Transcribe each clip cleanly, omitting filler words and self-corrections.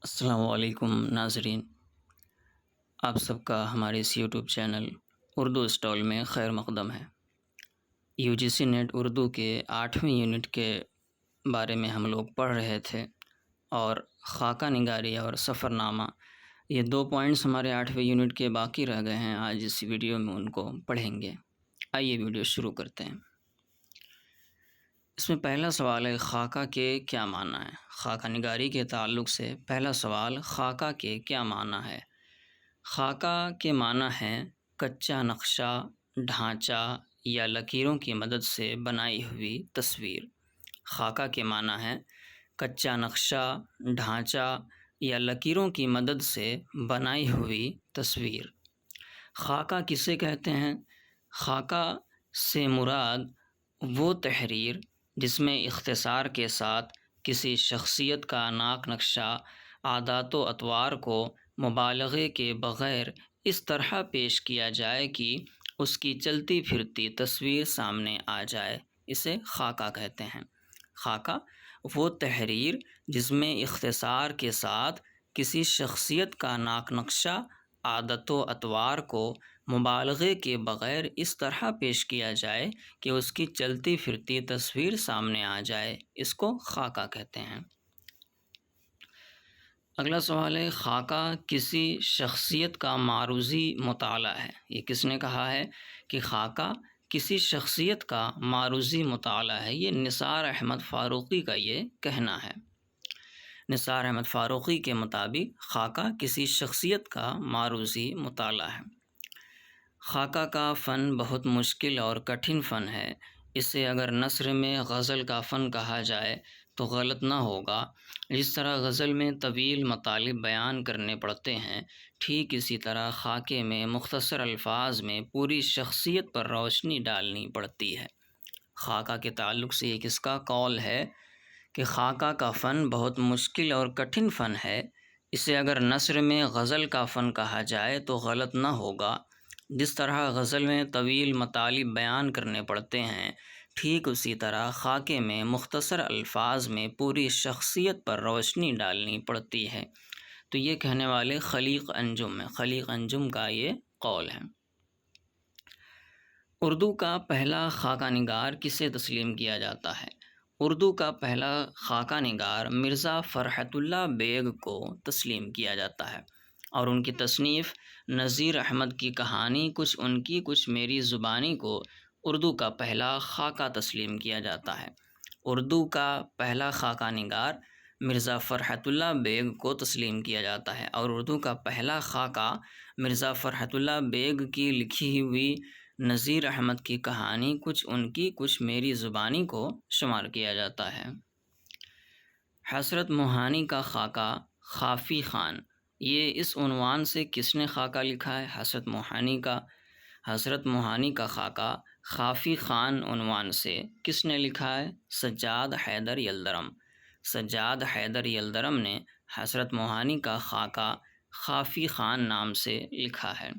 السلام علیکم ناظرین، آپ سب کا ہمارے اس یوٹیوب چینل اردو اسٹال میں خیر مقدم ہے۔ U G C NET Urdu کے 8ویں یونٹ کے بارے میں ہم لوگ پڑھ رہے تھے، اور خاکہ نگاری اور سفر نامہ یہ 2 پوائنٹس ہمارے 8ویں یونٹ کے باقی رہ گئے ہیں۔ آج اس ویڈیو میں ان کو پڑھیں گے۔ آئیے ویڈیو شروع کرتے ہیں۔ اس میں پہلا سوال ہے، خاکہ کے کیا معنی ہے؟ خاکہ نگاری کے تعلق سے پہلا سوال، خاکہ کے کیا معنی ہے؟ خاکہ کے معنی ہے کچا نقشہ، ڈھانچہ یا لکیروں کی مدد سے بنائی ہوئی تصویر۔ خاکہ کے معنی ہے کچا نقشہ، ڈھانچہ یا لکیروں کی مدد سے بنائی ہوئی تصویر۔ خاکہ کسے کہتے ہیں؟ خاکہ سے مراد وہ تحریر جس میں اختصار کے ساتھ کسی شخصیت کا ناک نقشہ، عادات و اطوار کو مبالغے کے بغیر اس طرح پیش کیا جائے کہ اس کی چلتی پھرتی تصویر سامنے آ جائے، اسے خاکہ کہتے ہیں۔ خاکہ وہ تحریر جس میں اختصار کے ساتھ کسی شخصیت کا ناک نقشہ، عادت و اطوار کو مبالغے کے بغیر اس طرح پیش کیا جائے کہ اس کی چلتی پھرتی تصویر سامنے آ جائے، اس کو خاکہ کہتے ہیں۔ اگلا سوال ہے، خاکہ کسی شخصیت کا معروضی مطالعہ ہے۔ یہ کس نے کہا ہے کہ خاکہ کسی شخصیت کا معروضی مطالعہ ہے؟ یہ نثار احمد فاروقی کا یہ کہنا ہے۔ نثار احمد فاروقی کے مطابق خاکہ کسی شخصیت کا معروضی مطالعہ ہے۔ خاکہ کا فن بہت مشکل اور کٹھن فن ہے۔ اسے اگر نثر میں غزل کا فن کہا جائے تو غلط نہ ہوگا۔ جس طرح غزل میں طویل مطالب بیان کرنے پڑتے ہیں، ٹھیک اسی طرح خاکے میں مختصر الفاظ میں پوری شخصیت پر روشنی ڈالنی پڑتی ہے۔ خاکہ کے تعلق سے ایک اس کا قول ہے کہ خاکہ کا فن بہت مشکل اور کٹھن فن ہے۔ اسے اگر نثر میں غزل کا فن کہا جائے تو غلط نہ ہوگا۔ جس طرح غزل میں طویل مطالب بیان کرنے پڑتے ہیں، ٹھیک اسی طرح خاکے میں مختصر الفاظ میں پوری شخصیت پر روشنی ڈالنی پڑتی ہے۔ تو یہ کہنے والے خلیق انجم ہے، خلیق انجم کا یہ قول ہے۔ اردو کا پہلا خاکہ نگار کسے تسلیم کیا جاتا ہے؟ اردو کا پہلا خاکہ نگار مرزا فرحت اللہ بیگ کو تسلیم کیا جاتا ہے، اور ان کی تصنیف نذیر احمد کی کہانی کچھ ان کی کچھ میری زبانی کو اردو کا پہلا خاکہ تسلیم کیا جاتا ہے۔ اردو کا پہلا خاکہ نگار مرزا فرحت اللہ بیگ کو تسلیم کیا جاتا ہے، اور اردو کا پہلا خاکہ مرزا فرحت اللہ بیگ کی لکھی ہوئی نذیر احمد کی کہانی کچھ ان کی کچھ میری زبانی کو شمار کیا جاتا ہے۔ حضرت موہانی کا خاکہ خافی خان، یہ اس عنوان سے کس نے خاکہ لکھا ہے؟ حضرت موہانی کا خاکہ خافی خان عنوان سے کس نے لکھا ہے؟ سجاد حیدر یلدرم۔ سجاد حیدر یلدرم نے حضرت موہانی کا خاکہ خافی خان نام سے لکھا ہے۔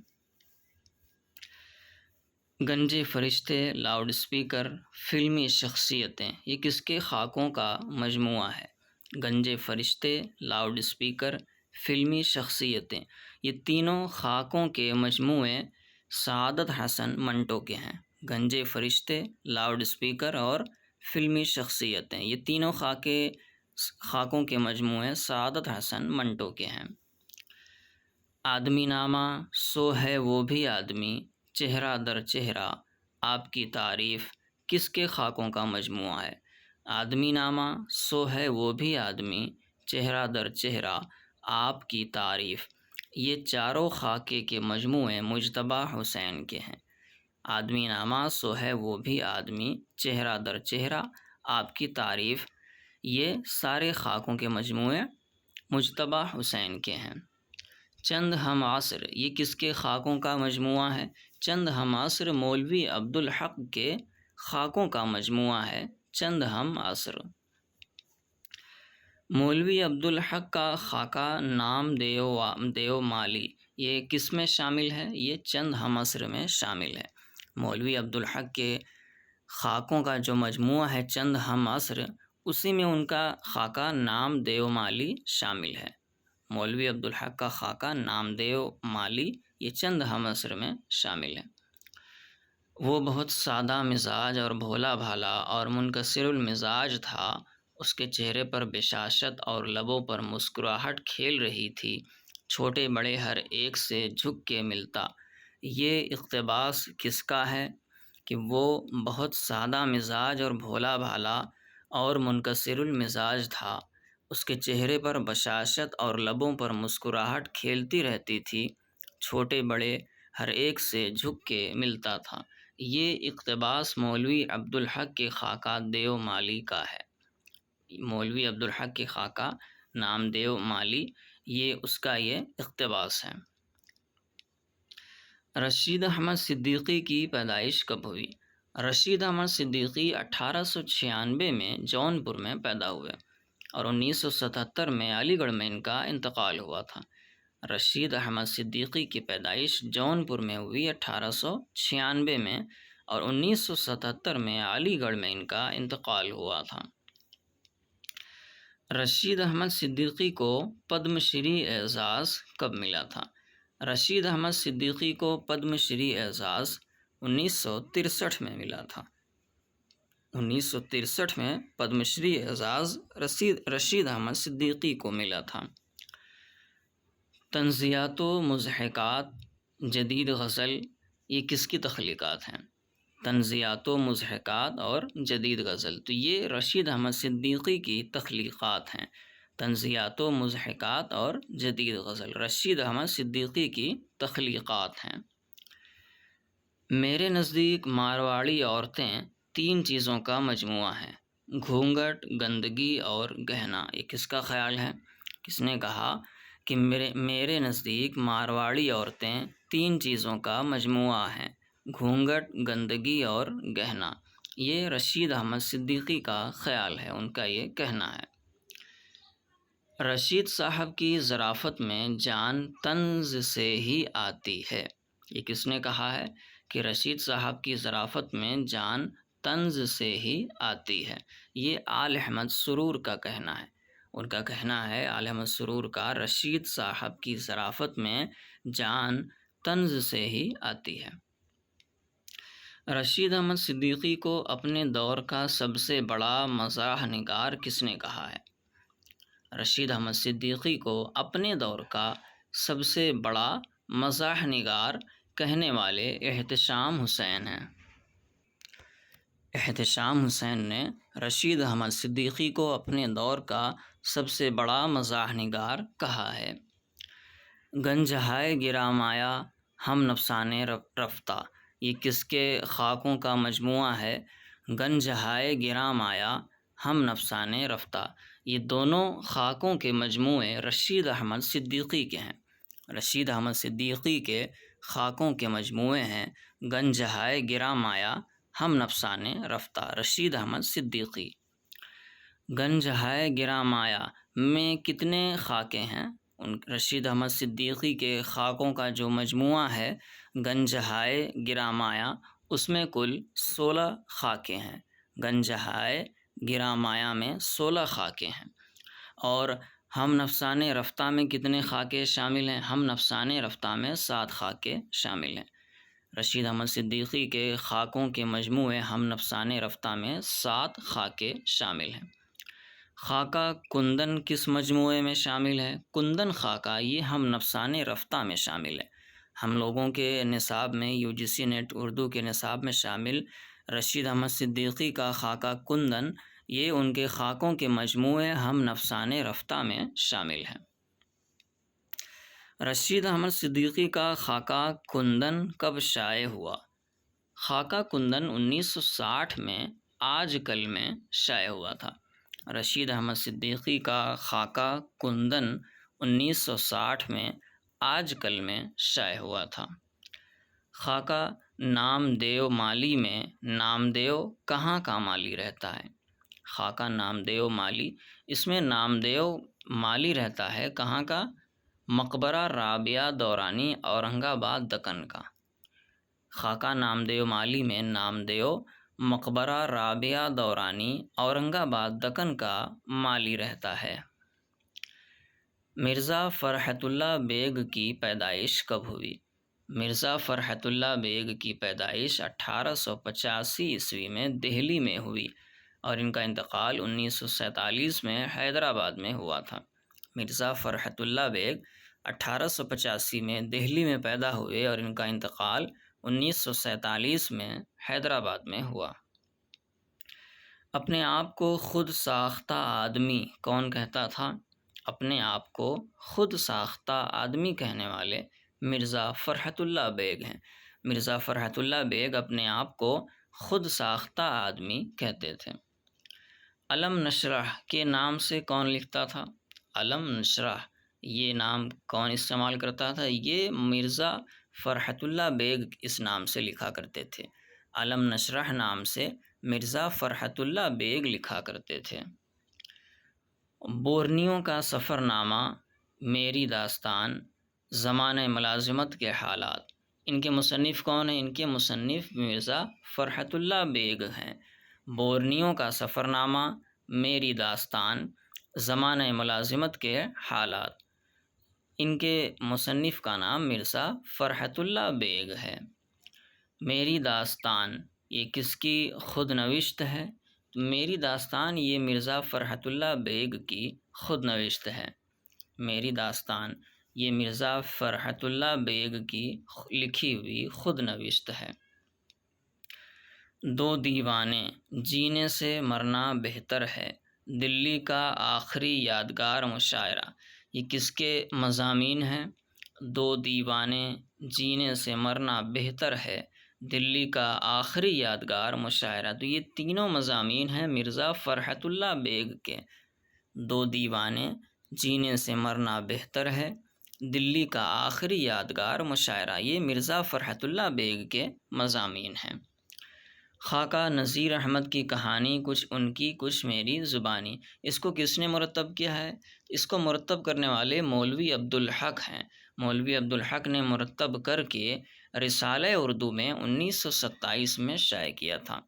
گنجے فرشتے، لاؤڈ اسپیکر، فلمی شخصیتیں، یہ کس کے خاکوں کا مجموعہ ہے؟ گنجے فرشتے، لاؤڈ اسپیکر، فلمی شخصیتیں، یہ تینوں خاکوں کے مجموعے سعادت حسن منٹو کے ہیں۔ گنجے فرشتے، لاؤڈ اسپیکر اور فلمی شخصیتیں، یہ تینوں خاکوں کے مجموعے سعادت حسن منٹو کے ہیں۔ آدمی نامہ، سو ہے وہ بھی آدمی، چہرہ در چہرہ، آپ کی تعریف، کس کے خاکوں کا مجموعہ ہے؟ آدمی نامہ، سو ہے وہ بھی آدمی، چہرہ در چہرہ، آپ کی تعریف، یہ چاروں خاکے کے مجموعے مجتبیٰ حسین کے ہیں۔ آدمی نامہ، سو ہے وہ بھی آدمی، چہرہ در چہرہ، آپ کی تعریف، یہ سارے خاکوں کے مجموعے مجتبیٰ حسین کے ہیں۔ چند ہم عصر، یہ کس کے خاکوں کا مجموعہ ہے؟ چند ہم عصر مولوی عبدالحق کے خاکوں کا مجموعہ ہے۔ چند ہم عصر، مولوی عبدالحق کا خاکہ نام دیو مالی، یہ کس میں شامل ہے؟ یہ چند ہم عصر میں شامل ہے۔ مولوی عبدالحق کے خاکوں کا جو مجموعہ ہے چند ہم عصر، اسی میں ان کا خاکہ نام دیو مالی شامل ہے۔ مولوی عبدالحق کا خاکہ نامدیو مالی یہ چند ہم عصر میں شامل ہیں۔ وہ بہت سادہ مزاج اور بھولا بھالا اور منکسر المزاج تھا۔ اس کے چہرے پر بشاشت اور لبوں پر مسکراہٹ کھیل رہی تھی۔ چھوٹے بڑے ہر ایک سے جھک کے ملتا۔ یہ اقتباس کس کا ہے کہ وہ بہت سادہ مزاج اور بھولا بھالا اور منکسر المزاج تھا۔ اس کے چہرے پر بشاشت اور لبوں پر مسکراہٹ کھیلتی رہتی تھی۔ چھوٹے بڑے ہر ایک سے جھک کے ملتا تھا۔ یہ اقتباس مولوی عبدالحق کے خاکہ دیو مالی کا ہے۔ مولوی عبدالحق کے خاکہ نامدیو مالی یہ اقتباس ہے۔ رشید احمد صدیقی کی پیدائش کب ہوئی؟ رشید احمد صدیقی 1896 میں جون پور میں پیدا ہوئے اور 1977 میں علی گڑھ میں ان کا انتقال ہوا تھا۔ رشید احمد صدیقی کی پیدائش جون پور میں ہوئی 1896 میں اور 1977 میں علی گڑھ میں ان کا انتقال ہوا تھا۔ رشید احمد صدیقی کو پدم شری اعزاز کب ملا تھا؟ رشید احمد صدیقی کو پدم شری اعزاز 1963 میں ملا تھا۔ 1963 میں پدم شری اعزاز رشید احمد صدیقی کو ملا تھا۔ تنزیات و مضحکات جدید غزل یہ کس کی تخلیقات ہیں؟ تنزیات و مضحکات اور جدید غزل تو یہ رشید احمد صدیقی کی تخلیقات ہیں۔ تنزیات و مضحکات اور جدید غزل رشید احمد صدیقی کی تخلیقات ہیں۔ میرے نزدیک مارواڑی عورتیں 3 چیزوں کا مجموعہ ہیں: گھونگھٹ، گندگی اور گہنا۔ یہ کس کا خیال ہے؟ کس نے کہا کہ میرے نزدیک مارواڑی عورتیں 3 چیزوں کا مجموعہ ہیں: گھونگھٹ، گندگی اور گہنا۔ یہ رشید احمد صدیقی کا خیال ہے، ان کا یہ کہنا ہے۔ رشید صاحب کی ظرافت میں جان طنز سے ہی آتی ہے۔ یہ کس نے کہا ہے کہ رشید صاحب کی ظرافت میں جان طنز سے ہی آتی ہے؟ یہ آل احمد سرور کا کہنا ہے۔ ان کا کہنا ہے آل احمد سرور کا رشید صاحب کی ظرافت میں جان طنز سے ہی آتی ہے۔ رشید احمد صدیقی کو اپنے دور کا سب سے بڑا مزاح نگار کس نے کہا ہے؟ رشید احمد صدیقی کو اپنے دور کا سب سے بڑا مزاح نگار کہنے والے احتشام حسین ہیں۔ احتشام حسین نے رشید احمد صدیقی کو اپنے دور کا سب سے بڑا مزاح نگار کہا ہے۔ گنجہائے گرامایا ہم نفسانے رفتہ یہ کس کے خاکوں کا مجموعہ ہے؟ گنجہائے گرامایا ہم نفسانے رفتہ یہ دونوں خاکوں کے مجموعے رشید احمد صدیقی کے ہیں۔ رشید احمد صدیقی کے خاکوں کے مجموعے ہیں گنجہائے گرامایا ہم نفسانے رفتہ۔ رشید احمد صدیقی۔ گنجہائے گرامایا میں کتنے خاکے ہیں؟ رشید احمد صدیقی کے خاکوں کا جو مجموعہ ہے گنجہائے گرامایا اس میں کل 16 خاکے ہیں۔ گنجہائے گرامایا میں 16 خاکے ہیں۔ اور ہم نفسان رفتہ میں کتنے خاکے شامل ہیں؟ ہم نفسان رفتہ میں 7 خاکے شامل ہیں۔ رشید احمد صدیقی کے خاکوں کے مجموعے ہم نفسان رفتہ میں 7 خاکے شامل ہیں۔ خاکہ کندن کس مجموعے میں شامل ہے؟ کندن خاکہ یہ ہم نفسان رفتہ میں شامل ہے۔ ہم لوگوں کے نصاب میں UGC نیٹ اردو کے نصاب میں شامل رشید احمد صدیقی کا خاکہ کندن یہ ان کے خاکوں کے مجموعے ہم نفسان رفتہ میں شامل ہیں۔ رشید احمد صدیقی کا خاکہ کندن کب شائع ہوا؟ خاکہ کندن 1960 میں آج کل میں شائع ہوا تھا۔ رشید احمد صدیقی کا خاکہ کندن 1960 میں آج کل میں شائع ہوا تھا۔ خاکہ نامدیو مالی میں نامدیو کہاں کا مالی رہتا ہے؟ خاکہ نامدیو مالی اس میں نامدیو مالی رہتا ہے کہاں کا؟ مقبرہ رابعہ دورانی اورنگ آباد دکن کا۔ خاکہ نامدیو مالی میں نامدیو مقبرہ رابعہ دورانی اورنگ آباد دکن کا مالی رہتا ہے۔ مرزا فرحت اللہ بیگ کی پیدائش کب ہوئی؟ مرزا فرحت اللہ بیگ کی پیدائش 1885 میں دہلی میں ہوئی اور ان کا انتقال 1947 میں حیدرآباد میں ہوا تھا۔ مرزا فرحت اللہ بیگ 1885 میں دہلی میں پیدا ہوئے اور ان کا انتقال 1947 میں حیدرآباد میں ہوا۔ اپنے آپ کو خود ساختہ آدمی کون کہتا تھا؟ اپنے آپ کو خود ساختہ آدمی کہنے والے مرزا فرحت اللہ بیگ ہیں۔ مرزا فرحت اللہ بیگ اپنے آپ کو خود ساختہ آدمی کہتے تھے۔ علم نشرح کے نام سے کون لکھتا تھا؟ علم نشرح یہ نام کون استعمال کرتا تھا؟ یہ مرزا فرحت اللہ بیگ اس نام سے لکھا کرتے تھے۔ علم نشرح نام سے مرزا فرحت اللہ بیگ لکھا کرتے تھے۔ بورنیو کا سفر نامہ، میری داستان، زمانہ ملازمت کے حالات، ان کے مصنف کون ہیں؟ ان کے مصنف مرزا فرحت اللہ بیگ ہیں۔ بورنیو کا سفر نامہ، میری داستان، زمانہ ملازمت کے حالات، ان کے مصنف کا نام مرزا فرحت اللہ بیگ ہے۔ میری داستان یہ کس کی خود نوشت ہے؟ میری داستان یہ مرزا فرحت اللہ بیگ کی خود نوشت ہے۔ میری داستان یہ مرزا فرحت اللہ بیگ کی لکھی ہوئی خود نوشت ہے۔ دو دیوانے، جینے سے مرنا بہتر ہے، دلی کا آخری یادگار مشاعرہ، یہ کس کے مضامین ہیں؟ دو دیوانے، جینے سے مرنا بہتر ہے، دلی کا آخری یادگار مشاعرہ، تو یہ تینوں مضامین ہیں مرزا فرحت اللہ بیگ کے۔ دو دیوانے، جینے سے مرنا بہتر ہے، دلی کا آخری یادگار مشاعرہ، یہ مرزا فرحت اللہ بیگ کے مضامین ہیں۔ خاکہ نذیر احمد کی کہانی، کچھ ان کی کچھ میری زبانی، اس کو کس نے مرتب کیا ہے؟ اس کو مرتب کرنے والے مولوی عبدالحق ہیں۔ مولوی عبدالحق نے مرتب کر کے رسالہ اردو میں 1927 میں شائع کیا تھا۔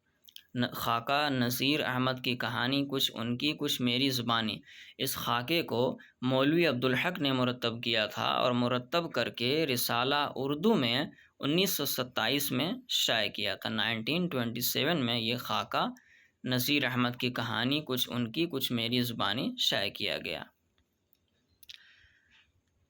خاکہ نذیر احمد کی کہانی، کچھ ان کی کچھ میری زبانی، اس خاکے کو مولوی عبدالحق نے مرتب کیا تھا اور مرتب کر کے رسالہ اردو میں 1927 میں شائع کیا تھا۔ 1927 میں یہ خاکہ نذیر احمد کی کہانی، کچھ ان کی کچھ میری زبانی شائع کیا گیا۔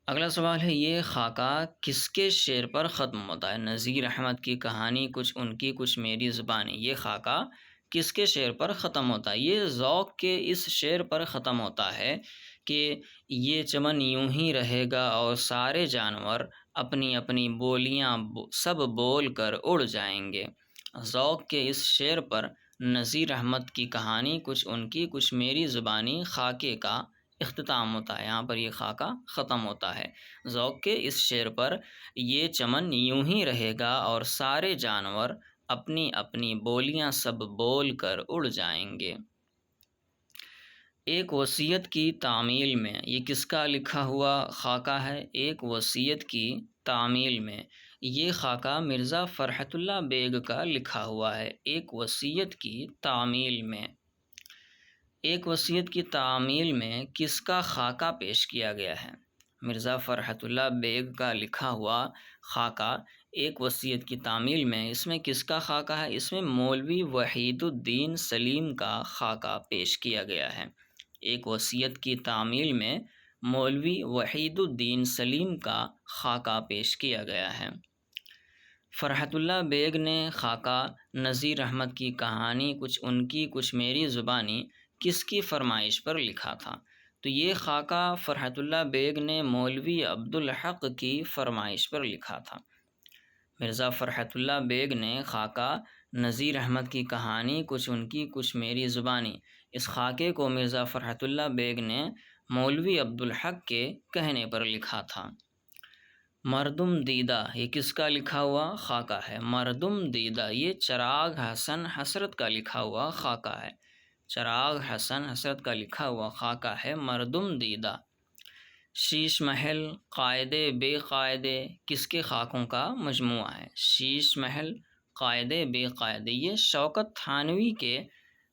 اگلا سوال ہے، یہ خاکہ کس کے شعر پر ختم ہوتا ہے؟ نذیر احمد کی کہانی، کچھ ان کی کچھ میری زبانی، یہ خاکہ کس کے شعر پر ختم ہوتا ہے؟ یہ ذوق کے اس شعر پر ختم ہوتا ہے کہ یہ چمن یوں ہی رہے گا اور سارے جانور اپنی اپنی بولیاں سب بول کر اڑ جائیں گے۔ ذوق کے اس شعر پر نذیر احمد کی کہانی، کچھ ان کی کچھ میری زبانی خاکے کا اختتام ہوتا ہے۔ یہاں پر یہ خاکہ ختم ہوتا ہے۔ ذوق کے اس شعر پر یہ چمن یوں ہی رہے گا اور سارے جانور اپنی اپنی بولیاں سب بول کر اڑ جائیں گے۔ ایک وصیت کی تعمیل میں، یہ کس کا لکھا ہوا خاکہ ہے؟ ایک وصیت کی تعمیل میں، یہ خاکہ مرزا فرحت اللہ بیگ کا لکھا ہوا ہے۔ ایک وصیت کی تعمیل میں، ایک وصیت کی تعمیل میں کس کا خاکہ پیش کیا گیا ہے؟ مرزا فرحت اللہ بیگ کا لکھا ہوا خاکہ ایک وصیت کی تعمیل میں، اس میں کس کا خاکہ ہے؟ اس میں مولوی وحید الدین سلیم کا خاکہ پیش کیا گیا ہے۔ ایک وصیت کی تعمیل میں مولوی وحید الدین سلیم کا خاکہ پیش کیا گیا ہے۔ فرحت اللہ بیگ نے خاکہ نذیر احمد کی کہانی، کچھ ان کی کچھ میری زبانی، کس کی فرمائش پر لکھا تھا؟ تو یہ خاکہ فرحت اللہ بیگ نے مولوی عبدالحق کی فرمائش پر لکھا تھا۔ مرزا فرحت اللہ بیگ نے خاکہ نذیر احمد کی کہانی، کچھ ان کی کچھ میری زبانی، اس خاکے کو مرزا فرحت اللہ بیگ نے مولوی عبدالحق کے کہنے پر لکھا تھا۔ مردم دیدہ، یہ کس کا لکھا ہوا خاکہ ہے؟ مردم دیدہ یہ چراغ حسن حسرت کا لکھا ہوا خاکہ ہے۔ چراغ حسن حسرت کا لکھا ہوا خاکہ ہے مردم دیدہ۔ شیش محل، قائدے بے قائدے، کس کے خاکوں کا مجموعہ ہے؟ شیش محل، قائدے بے قائدے، یہ شوکت تھانوی کے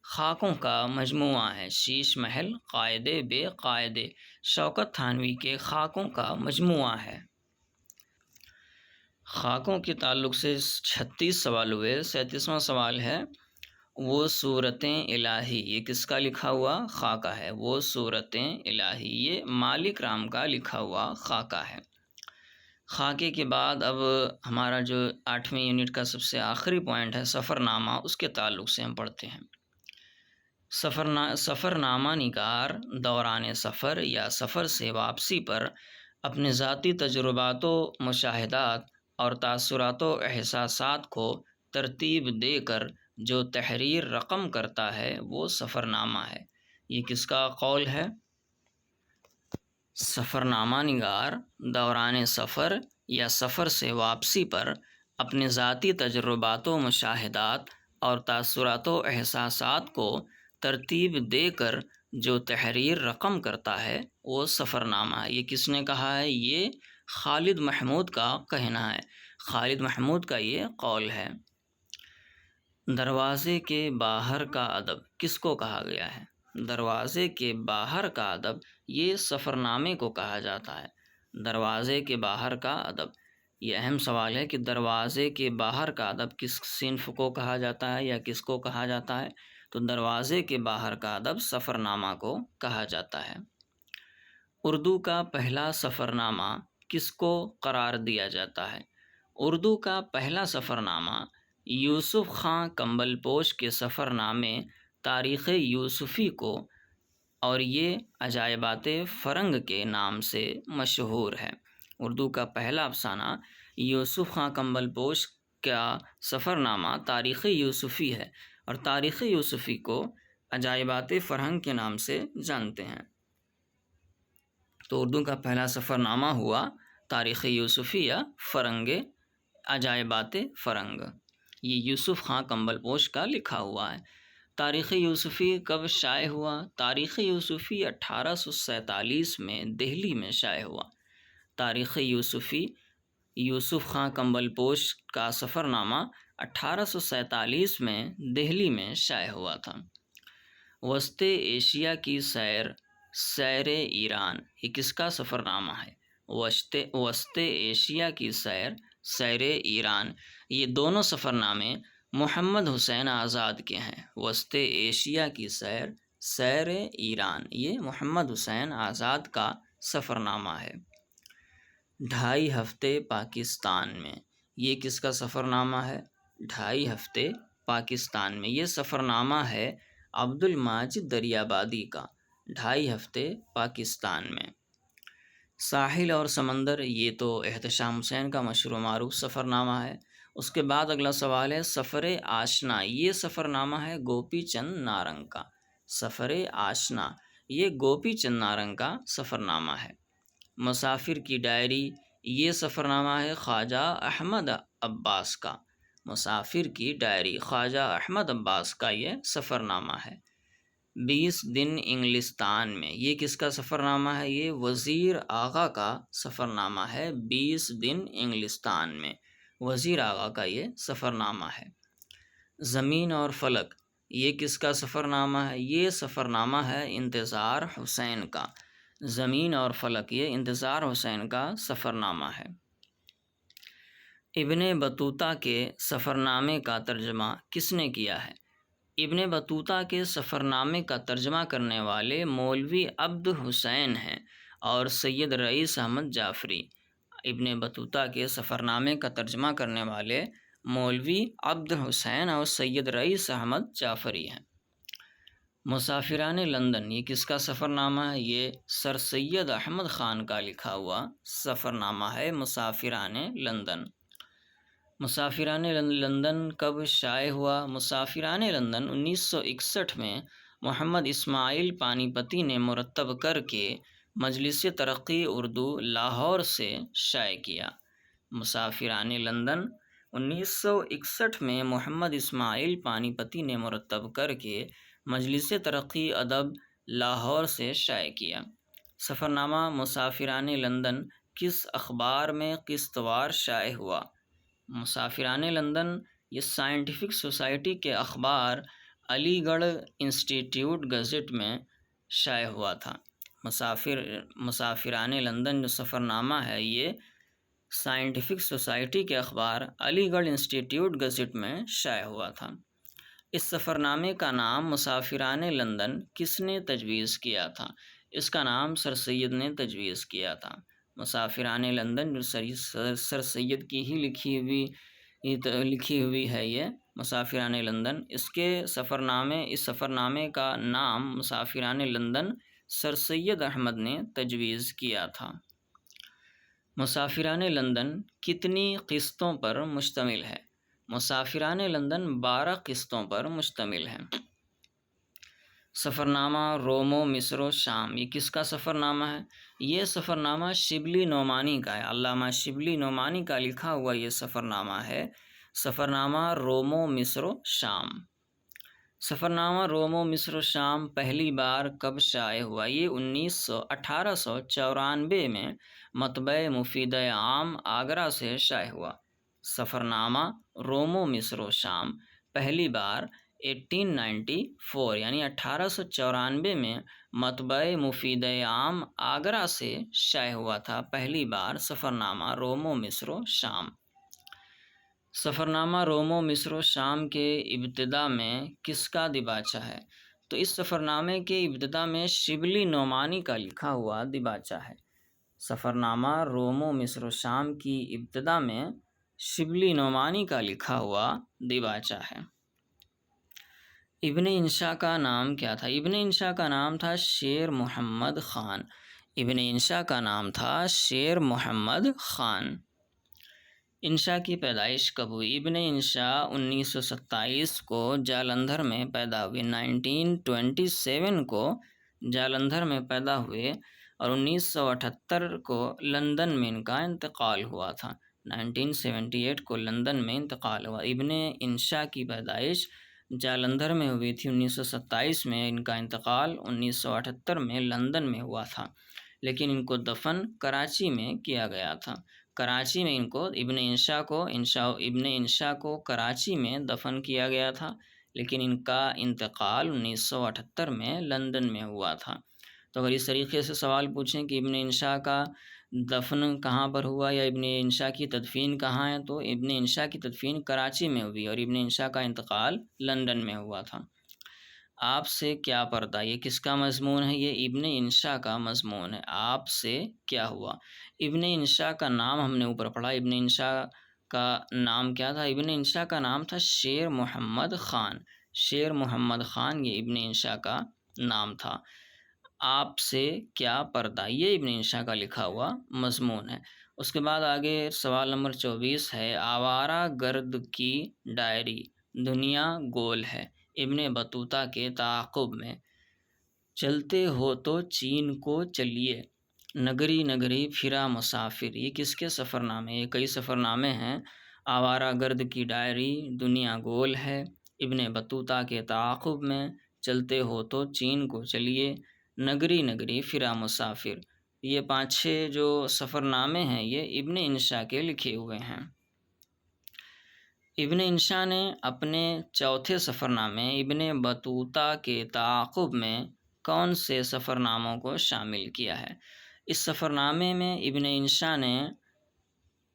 خاکوں کا مجموعہ ہے، شیش محل قاعدے بے قاعدے شوکت تھانوی کے خاکوں کا مجموعہ ہے۔ خاکوں کے تعلق سے 36 سوال ہوئے، 37واں سوال ہے وہ صورتیں الہی، یہ کس کا لکھا ہوا خاکہ ہے؟ وہ صورتیں الہی، یہ مالک رام کا لکھا ہوا خاکہ ہے۔ خاکے کے بعد اب ہمارا جو 8ویں یونٹ کا سب سے آخری پوائنٹ ہے سفر نامہ، اس کے تعلق سے ہم پڑھتے ہیں۔ سفر نامہ نگار دوران سفر یا سفر سے واپسی پر اپنے ذاتی تجربات و مشاہدات اور تاثرات و احساسات کو ترتیب دے کر جو تحریر رقم کرتا ہے وہ سفر نامہ ہے۔ یہ کس کا قول ہے؟ سفر نامہ نگار دوران سفر یا سفر سے واپسی پر اپنے ذاتی تجربات و مشاہدات اور تاثرات و احساسات کو ترتیب دے کر جو تحریر رقم کرتا ہے وہ سفر نامہ ہے۔ یہ کس نے کہا ہے؟ یہ خالد محمود کا کہنا ہے، خالد محمود کا یہ قول ہے۔ دروازے کے باہر کا ادب کس کو کہا گیا ہے؟ دروازے کے باہر کا ادب یہ سفر نامے کو کہا جاتا ہے۔ دروازے کے باہر کا ادب، یہ اہم سوال ہے کہ دروازے کے باہر کا ادب کس صنف کو کہا جاتا ہے یا کس کو کہا جاتا ہے؟ تو دروازے کے باہر کا ادب سفر نامہ کو کہا جاتا ہے۔ اردو کا پہلا سفر نامہ کس کو قرار دیا جاتا ہے؟ اردو کا پہلا سفر نامہ یوسف خاں کمبل پوش کے سفر نامے تاریخ یوسفی کو، اور یہ عجائبات فرنگ کے نام سے مشہور ہے۔ اردو کا پہلا افسانہ یوسف خاں کمبل پوش کا سفر نامہ تاریخ یوسفی ہے، اور تاریخ یوسفی کو عجائبات فرنگ کے نام سے جانتے ہیں۔ تو اردو کا پہلا سفر نامہ ہوا تاریخ یوسفی یا فرنگ عجائبات فرنگ، یہ یوسف خاں کمبل پوش کا لکھا ہوا ہے۔ تاریخ یوسفی کب شائع ہوا؟ تاریخ یوسفی 1847 میں دہلی میں شائع ہوا۔ تاریخ یوسفی یوسف خاں کمبل پوش کا سفر نامہ 1847 میں دہلی میں شائع ہوا تھا۔ وسط ایشیا کی سیر ایران، یہ کس کا سفر نامہ ہے؟ وسط ایشیا کی سیر ایران، یہ دونوں سفر نامے محمد حسین آزاد کے ہیں۔ وسط ایشیا کی سیر ایران، یہ محمد حسین آزاد کا سفر نامہ ہے۔ 2.5 ہفتے پاکستان میں، یہ کس کا سفر نامہ ہے؟ 2.5 ہفتے پاکستان میں، یہ سفر نامہ ہے عبد الماجد دریابادی کا۔ 2.5 ہفتے پاکستان میں۔ ساحل اور سمندر، یہ تو احتشام حسین کا مشہور و معروف سفر نامہ ہے۔ اس کے بعد اگلا سوال ہے سفر آشنا، یہ سفر نامہ ہے گوپی چند نارنگ کا۔ سفر آشنا، یہ گوپی چند نارنگ کا سفر نامہ ہے۔ مسافر کی ڈائری، یہ سفر نامہ ہے خواجہ احمد عباس کا۔ مسافر کی ڈائری، خواجہ احمد عباس کا یہ سفر نامہ ہے۔ 20 دن انگلستان میں، یہ کس کا سفر نامہ ہے؟ یہ وزیر آغا کا سفر نامہ ہے۔ 20 دن انگلستان میں، وزیر آغا کا یہ سفر نامہ ہے۔ زمین اور فلک، یہ کس کا سفر نامہ ہے؟ یہ سفر نامہ ہے انتظار حسین کا۔ زمین اور فلک، یہ انتظار حسین کا سفر نامہ ہے۔ ابن بطوطہ کے سفر نامے کا ترجمہ کس نے کیا ہے؟ ابن بطوطہ کے سفر نامے کا ترجمہ کرنے والے مولوی عبد حسین ہیں اور سید رئیس احمد جعفری۔ ابن بطوطہ کے سفر نامے کا ترجمہ کرنے والے مولوی عبد حسین اور سید رئیس احمد جعفری ہیں۔ مسافران لندن، یہ کس کا سفر نامہ ہے؟ یہ سر سید احمد خان کا لکھا ہوا سفر نامہ ہے مسافران لندن۔ مسافران لندن کب شائع ہوا؟ مسافران لندن 1961 میں محمد اسماعیل پانی پتی نے مرتب کر کے مجلس ترقی اردو لاہور سے شائع کیا۔ مسافران لندن 1961 میں محمد اسماعیل پانی پتی نے مرتب کر کے مجلس ترقی ادب لاہور سے شائع کیا۔ سفر نامہ مسافران لندن کس اخبار میں قسط وار شائع ہوا؟ مسافران لندن یہ سائنٹیفک سوسائٹی کے اخبار علی گڑھ انسٹیٹیوٹ گزٹ میں شائع ہوا تھا۔ مسافران لندن جو سفر نامہ ہے یہ سائنٹیفک سوسائٹی کے اخبار علی گڑھ انسٹیٹیوٹ گزٹ میں شائع ہوا تھا۔ اس سفر نامے کا نام مسافران لندن کس نے تجویز کیا تھا؟ اس کا نام سر سید نے تجویز کیا تھا۔ مسافران لندن جو سر سید کی ہی لکھی ہوئی ہے یہ مسافران لندن، اس سفر نامے کا نام مسافران لندن سر سید احمد نے تجویز کیا تھا۔ مسافران لندن کتنی قسطوں پر مشتمل ہے؟ مسافران لندن 12 قسطوں پر مشتمل ہے۔ سفر نامہ روم و مصر و شام، یہ کس کا سفر نامہ ہے؟ یہ سفر نامہ شبلی نعمانی کا ہے، علامہ شبلی نعمانی کا لکھا ہوا یہ سفر نامہ ہے، سفر نامہ روم و مصر و شام۔ سفر نامہ روم و مصر و شام پہلی بار کب شائع ہوا؟ یہ 1894 میں مطبع مفید عام آگرہ سے شائع ہوا۔ سفر نامہ روم و مصر و شام پہلی بار 1894 یعنی 1894 میں مطبع مفید عام آگرہ سے شائع ہوا تھا پہلی بار سفر نامہ روم و مصر و شام۔ سفر نامہ روم و مصر و شام کے ابتدا میں کس کا دیباچہ ہے؟ تو اس سفر نامے کے ابتدا میں شبلی نعمانی کا لکھا ہوا دیباچہ ہے۔ سفر نامہ روم و مصر و شام کی ابتدا میں شبلی نعمانی کا لکھا ہوا دیباچہ ہے۔ ابن انشا کا نام کیا تھا؟ ابن انشا کا نام تھا شیر محمد خان۔ ابن انشا کا نام تھا شیر محمد خان۔ انشا کی پیدائش کب ہوئی؟ ابن انشا 1927 کو جالندھر میں پیدا ہوئے، 1927 کو جالندھر میں پیدا ہوئے اور 1978 کو لندن میں ان کا انتقال ہوا تھا۔ 1978 کو لندن میں انتقال ہوا۔ ابن انشا کی پیدائش جالندھر میں ہوئی تھی 1927 میں، ان کا انتقال 1978 میں لندن میں ہوا تھا، لیکن ان کو دفن کراچی میں کیا گیا تھا۔ کراچی میں ان کو ابن انشا کو کراچی میں دفن کیا گیا تھا، لیکن ان کا انتقال 1978 میں لندن میں ہوا تھا۔ تو اگر اس طریقے سے سوال پوچھیں کہ ابن انشا کا دفن کہاں پر ہوا یا ابن انشا کی تدفین کہاں ہے، تو ابن انشا کی تدفین کراچی میں ہوئی اور ابن انشا کا انتقال لندن میں ہوا تھا۔ آپ سے کیا پردہ، یہ کس کا مضمون ہے؟ یہ ابن انشا کا مضمون ہے۔ آپ سے کیا ہوا؟ ابن انشا کا نام ہم نے اوپر پڑھا، ابن انشا کا نام کیا تھا؟ ابن انشا کا نام تھا شیر محمد خان۔ شیر محمد خان یہ ابن انشا کا نام تھا۔ آپ سے کیا پردہ، یہ ابن انشا کا لکھا ہوا مضمون ہے۔ اس کے بعد آگے سوال نمبر 24 ہے، آوارہ گرد کی ڈائری دنیا گول ہے ابن بطوطہ کے تعاقب میں، چلتے ہو تو چین کو چلیے، نگری نگری پھرا مسافر، یہ کس کے سفر نامے؟ یہ کئی سفر نامے ہیں۔ آوارہ گرد کی ڈائری دنیا گول ہے ابن بطوطہ کے تعاقب میں، چلتے ہو تو چین کو چلیے، نگری نگری پھرا مسافر، یہ 5-6 جو سفر نامے ہیں یہ ابن انشا کے لکھے ہوئے ہیں۔ ابن انشا نے اپنے چوتھے سفر نامے ابن بطوطہ کے تعاقب میں کون سے سفر ناموں کو شامل کیا ہے؟ اس سفر نامے میں ابن انشا نے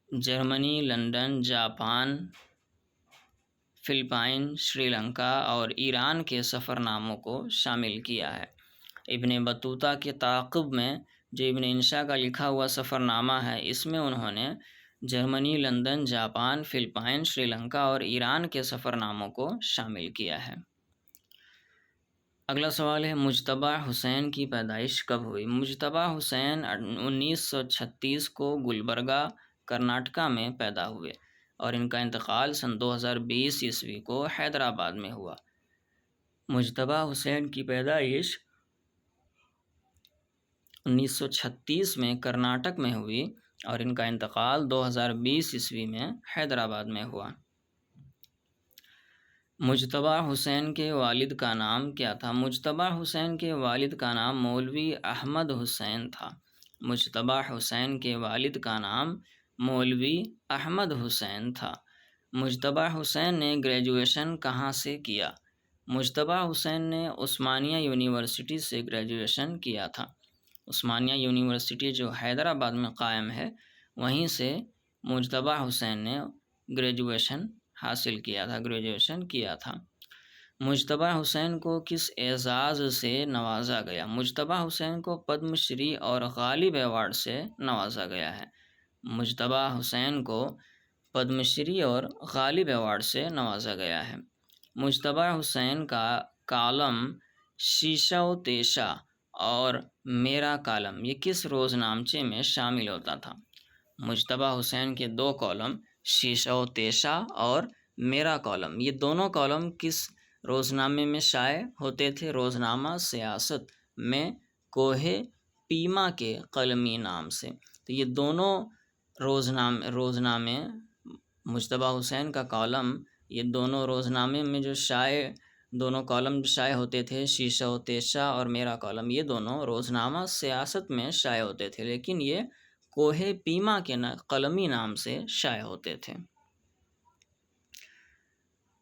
Germany, London, Japan, Philippines, Sri Lanka اور ایران کے سفر ناموں کو شامل کیا ہے۔ ابن بطوطہ کے تعاقب میں جو ابن انشا کا لکھا ہوا سفر نامہ ہے، اس میں انہوں نے Germany, London, Japan, Philippines, Sri Lanka اور ایران کے سفر ناموں کو شامل کیا ہے۔ اگلا سوال ہے، مجتبیٰ حسین کی پیدائش کب ہوئی؟ مجتبیٰ حسین 1936 کو گلبرگہ، کرناٹکا میں پیدا ہوئے اور ان کا انتقال سن 2020 عیسوی کو حیدرآباد میں ہوا۔ مجتبیٰ حسین کی پیدائش 1936 میں کرناٹک میں ہوئی اور ان کا انتقال 2020 عیسوی میں حیدرآباد میں ہوا۔ مجتبیٰ حسین کے والد کا نام کیا تھا؟ مجتبیٰ حسین کے والد کا نام مولوی احمد حسین تھا۔ مجتبیٰ حسین کے والد کا نام مولوی احمد حسین تھا۔ مجتبیٰ حسین نے گریجویشن کہاں سے کیا؟ مجتبیٰ حسین نے عثمانیہ یونیورسٹی سے گریجویشن کیا تھا۔ عثمانیہ یونیورسٹی جو حیدرآباد میں قائم ہے، وہیں سے مجتبیٰ حسین نے گریجویشن کیا تھا۔ مجتبیٰ حسین کو کس اعزاز سے نوازا گیا؟ مجتبیٰ حسین کو پدم شری اور غالب ایوارڈ سے نوازا گیا ہے۔ مجتبیٰ حسین کو پدم شری اور غالب ایوارڈ سے نوازا گیا ہے۔ مجتبیٰ حسین کا کالم شیشہ و تیشہ اور میرا کالم یہ کس روزنامچے میں شامل ہوتا تھا؟ مجتبیٰ حسین کے 2 کالم شیشہ و تیشہ اور میرا کالم، یہ دونوں کالم کس روزنامے میں شائع ہوتے تھے؟ روزنامہ سیاست میں کوہ پیما کے قلمی نام سے۔ تو یہ دونوں روزنامے مجتبیٰ حسین کا کالم، یہ دونوں روزنامے میں دونوں کالم شائع ہوتے تھے، شیشہ و تیشہ اور میرا کالم، یہ دونوں روزنامہ سیاست میں شائع ہوتے تھے، لیکن یہ کوہ پیما کے قلمی نام سے شائع ہوتے تھے۔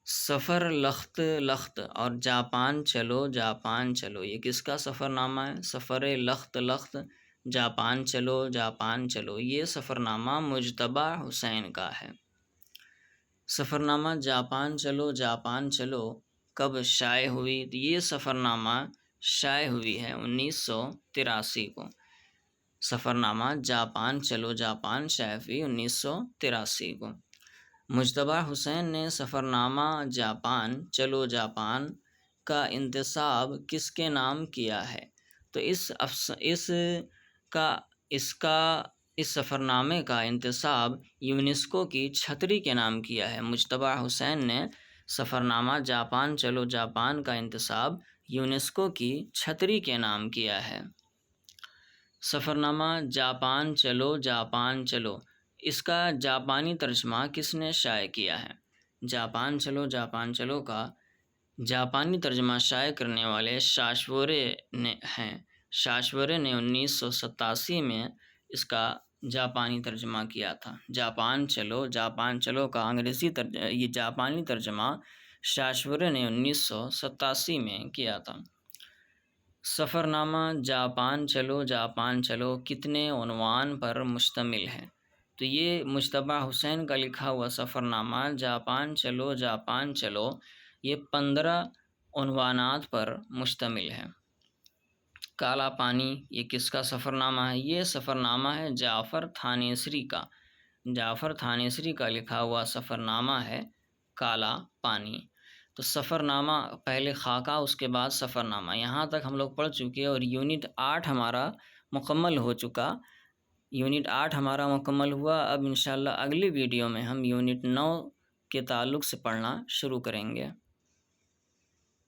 سفر لخت لخت اور جاپان چلو جاپان چلو، یہ کس کا سفر نامہ ہے؟ سفر لخت لخت جاپان چلو جاپان چلو، یہ سفر نامہ مجتبیٰ حسین کا ہے۔ سفر نامہ جاپان چلو جاپان چلو کب شائع ہوئی؟ یہ سفر نامہ شائع ہوئی ہے 1983 کو۔ سفر نامہ جاپان چلو جاپان شائع ہوئی 1983 کو۔ مجتبیٰ حسین نے سفر نامہ جاپان چلو جاپان کا انتساب کس کے نام کیا ہے؟ تو اس سفر نامے کا انتساب یونیسکو کی چھتری کے نام کیا ہے۔ مجتبیٰ حسین نے سفر نامہ جاپان چلو جاپان کا انتساب یونیسکو کی چھتری کے نام کیا ہے۔ سفر نامہ جاپان چلو جاپان چلو، اس کا جاپانی ترجمہ کس نے شائع کیا ہے؟ جاپان چلو کا جاپانی ترجمہ شائع کرنے والے شاشورے ہیں۔ شاشورے نے 1987 میں اس کا جاپانی ترجمہ کیا تھا۔ جاپان چلو کا یہ جاپانی ترجمہ شاشورے نے 1987 میں کیا تھا۔ سفر نامہ جاپان چلو کتنے عنوان پر مشتمل ہے؟ تو یہ مجتبیٰ حسین کا لکھا ہوا سفر نامہ جاپان چلو یہ 15 عنوانات پر مشتمل ہے۔ کالا پانی یہ کس کا سفر نامہ ہے؟ یہ سفر نامہ ہے جعفر تھانیسری کا لکھا ہوا سفر نامہ ہے کالا پانی۔ تو سفر نامہ پہلے خاکہ، اس کے بعد سفر نامہ، یہاں تک ہم لوگ پڑھ چکے اور یونٹ 8 ہمارا مکمل ہو چکا۔ یونٹ 8 ہمارا مکمل ہوا۔ اب انشاءاللہ اگلی ویڈیو میں ہم یونٹ 9 کے تعلق سے پڑھنا شروع کریں گے۔